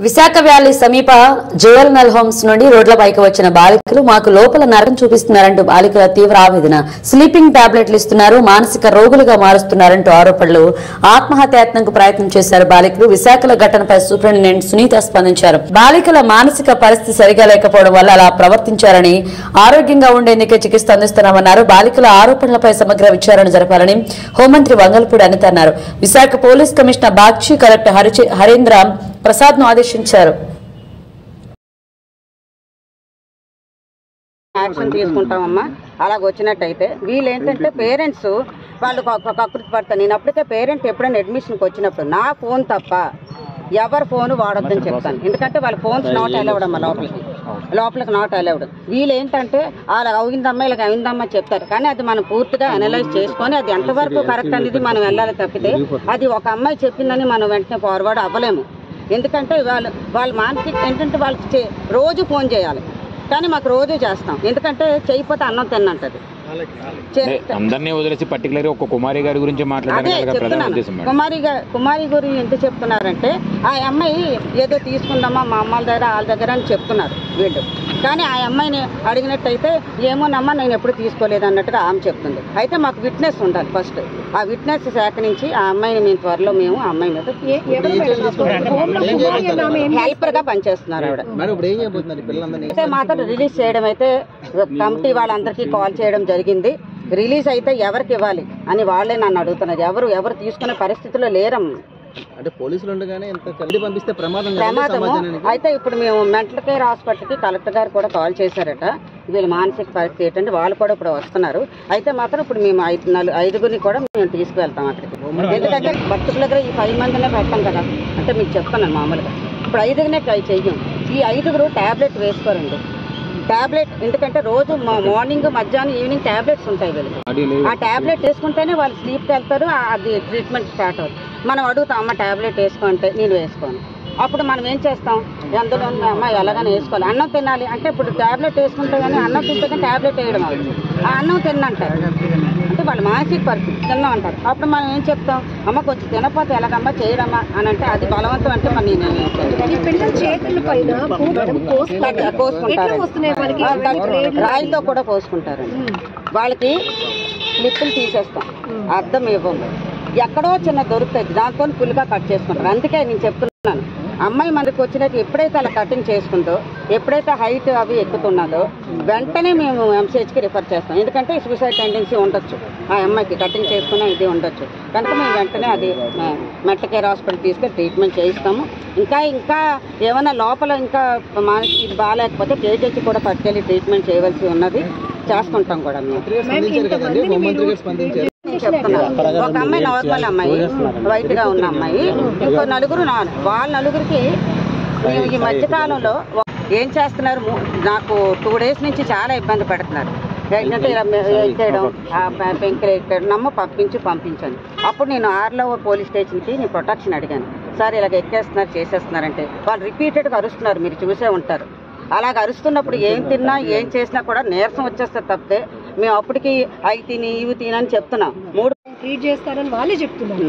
Visakha valley సమీప JLL homes నుండి రోడ్లపైకి వచ్చిన బాలికలు మాకు లోపల నరకం చూపిస్తున్నారంటూ బాలికల తీవ్ర ఆవేదన. స్లీపింగ్ టాబ్లెట్లు ఇస్తున్నారు, మానసిక రోగులుగా మారుస్తున్నారంటూ ఆరోపణలు. ఆత్మహత్యాత్మకు ప్రయత్నం చేశారు బాలికలు. విశాఖల ఘటనపై సూపరింటెండెంట్ సునీత స్పందించారు. బాలికల మానసిక పరిస్థితి సరిగా లేకపోవడం వల్ల అలా ప్రవర్తించారని, ఆరోగ్యంగా ఉండేందుకే చికిత్స అందిస్తున్నామన్నారు. బాలికల ఆరోపణలపై సమగ్ర విచారణ జరపాలని హోంమంత్రి వంగల్పూడి అనిత అన్నారు. Visakha police commissioner Bakshi collector Harendra Prasad ను ఆదేశించారు. యాక్షన్ తీసుకుంటామమ్మా. అలాగ వచ్చినట్టయితే వీళ్ళు ఏంటంటే పేరెంట్స్ వాళ్ళు కకృతి పడతారు. నేను అప్పటికే పేరెంట్ ఎప్పుడైనా అడ్మిషన్కి వచ్చినప్పుడు నా ఫోన్ తప్ప ఎవరి ఫోన్ వాడొద్దని చెప్తాను. ఎందుకంటే వాళ్ళ ఫోన్స్ నాట్ అలౌడ్ అమ్మా, లోపలికి నాట్ అలౌడ్. వీళ్ళు ఏంటంటే వాళ్ళకి అయిందమ్మా వీళ్ళకి అయిందమ్మా చెప్తారు, కానీ అది మనం పూర్తిగా అనలైజ్ చేసుకొని అది ఎంతవరకు కరెక్ట్ అనేది మనం వెళ్ళాలి తప్పితే అది ఒక అమ్మాయి చెప్పిందని మనం వెంటనే ఫార్వర్డ్ అవ్వలేము. ఎందుకంటే వాళ్ళ మానసిక ఏంటంటే వాళ్ళకి రోజు ఫోన్ చేయాలి, కానీ మాకు రోజు చేస్తాం. ఎందుకంటే చేయకపోతే అన్నం తిన్నంటది. అందరినీ వదిలేసి పర్టికులర్ ఒక కుమారి గారి గురించి కుమారి గురించి ఎందుకు చెప్తున్నారంటే ఆ అమ్మాయి ఏదో తీసుకుందామా మా అమ్మాల దగ్గర వాళ్ళ దగ్గర అని చెప్తున్నారు వీళ్ళు. కానీ ఆ అమ్మాయిని అడిగినట్టయితే ఏమోనమ్మా నేను ఎప్పుడు తీసుకోలేదు అన్నట్టుగా ఆమె చెప్తుంది. అయితే మాకు విట్నెస్ ఉండాలి. ఫస్ట్ ఆ విట్నెస్ సేకరించి ఆ అమ్మాయిని మేము త్వరలో మేము ఆ అమ్మాయి మీద హెల్పర్ గా పనిచేస్తున్నారు ఆవిడ. అయితే మాత్రం రిలీజ్ చేయడం అయితే కమిటీ వాళ్ళందరికీ కాల్ చేయడం జరిగింది. రిలీజ్ అయితే ఎవరికి ఇవ్వాలి అని వాళ్ళే నన్ను అడుగుతున్నారు. ఎవరు తీసుకునే పరిస్థితిలో లేరమ్మా. అంటే పోలీసులు ఉండగానే పంపిస్తే ప్రమాదము. అయితే ఇప్పుడు మేము మెంటల్ కేర్ హాస్పిటల్కి కలెక్టర్ గారు కూడా కాల్ చేశారట. వీళ్ళు మానసిక పరిస్థితి ఏంటంటే వాళ్ళు కూడా ఇప్పుడు వస్తున్నారు. అయితే మాత్రం ఇప్పుడు మేము ఐదుగురిని కూడా మేము తీసుకువెళ్తాం అక్కడికి. ఎందుకంటే పర్టికులర్గా ఈ 5 మందినే పెట్టాం కదా, అంటే మీకు చెప్తాను మామూలుగా. ఇప్పుడు 5గురినే ట్రై చెయ్యం. ఈ 5గురు ట్యాబ్లెట్ వేసుకోరండి. ట్యాబ్లెట్ ఎందుకంటే రోజు మార్నింగ్ మధ్యాహ్నం ఈవినింగ్ ట్యాబ్లెట్స్ ఉంటాయి వీళ్ళకి. ఆ ట్యాబ్లెట్ వేసుకుంటేనే వాళ్ళు స్లీప్కి వెళ్తారు, అది ట్రీట్మెంట్ స్టార్ట్ అవుతుంది. మనం అడుగుతాం అమ్మ ట్యాబ్లెట్ వేసుకుంటే నేను వేసుకోను. అప్పుడు మనం ఏం చేస్తాం, అందులో అమ్మ ఎలాగైనా వేసుకోవాలి. అన్నం తినాలి అంటే ఇప్పుడు ట్యాబ్లెట్ వేసుకుంటే కానీ అన్నం తింటే కానీ ట్యాబ్లెట్ వేయడం అవుతుంది. ఆ అన్నం తిన్నంటారు అంటే వాళ్ళు మానసిక పరిస్థితి తిన్నాం అంటారు. అప్పుడు మనం ఏం చెప్తాం, అమ్మ కొంచెం తినకపోతే ఎలాగమ్మా చేయడమ్మా అని అంటే అది బలవంతం అంటే మరి నేను రాయితో కూడా పోసుకుంటారు. వాళ్ళకి నిప్పులు తీసేస్తాం, అర్థం ఇవ్వము. ఎక్కడో చిన్న దొరుకుతుంది దాంతో ఫుల్గా కట్ చేసుకుంటారు. అందుకే నేను చెప్తున్నాను, అమ్మాయి మనకి వచ్చినాక ఎప్పుడైతే అలా కటింగ్ చేసుకుందో, ఎప్పుడైతే హైట్ అవి ఎక్కుతున్నదో వెంటనే మేము ఎంసీహెచ్కి రిఫర్ చేస్తాం. ఎందుకంటే సూసైడ్ టెండెన్సీ ఉండొచ్చు ఆ అమ్మాయికి, కటింగ్ చేసుకున్న ఇది ఉండొచ్చు. కనుక మేము వెంటనే అది మెంటల్ కేర్ హాస్పిటల్ తీసుకెళ్ళి ట్రీట్మెంట్ చేయిస్తాము. ఇంకా ఏమైనా లోపల ఇంకా మానసిక ఇది బాగాలేకపోతే కేజీహెచ్ కూడా పట్టుకెళ్ళి ట్రీట్మెంట్ చేయవలసి ఉన్నది, చేస్తుంటాం కూడా మేము. చెప్తున్నాను ఒక అమ్మాయి నార్మల్ అమ్మాయి, వైట్ గా ఉన్న అమ్మాయి, ఇంకో నలుగురు వాళ్ళ నలుగురికి ఈ మధ్యకాలంలో ఏం చేస్తున్నారు, నాకు 2 days నుంచి చాలా ఇబ్బంది పడుతున్నారు. ఏంటంటే ఇలా ఎక్కేయడం, పెంకులు ఎక్కేయడం, నమ్మ పంపించండి. అప్పుడు నేను ఆర్లో పోలీస్ స్టేషన్కి నేను ప్రొటెక్షన్ అడిగాను. సార్ ఇలాగ ఎక్కేస్తున్నారు చేసేస్తున్నారంటే వాళ్ళు రిపీటెడ్గా అరుస్తున్నారు, మీరు చూసే ఉంటారు. అలాగ అరుస్తున్నప్పుడు ఏం తిన్నా ఏం చేసినా కూడా నీరసం వచ్చేస్తారు తప్పితే మేము అప్పటికి అవి తిని ఇవి తినని చెప్తున్నాం. 3 ట్రీట్ చేస్తారని వాళ్ళే చెప్తున్నారు.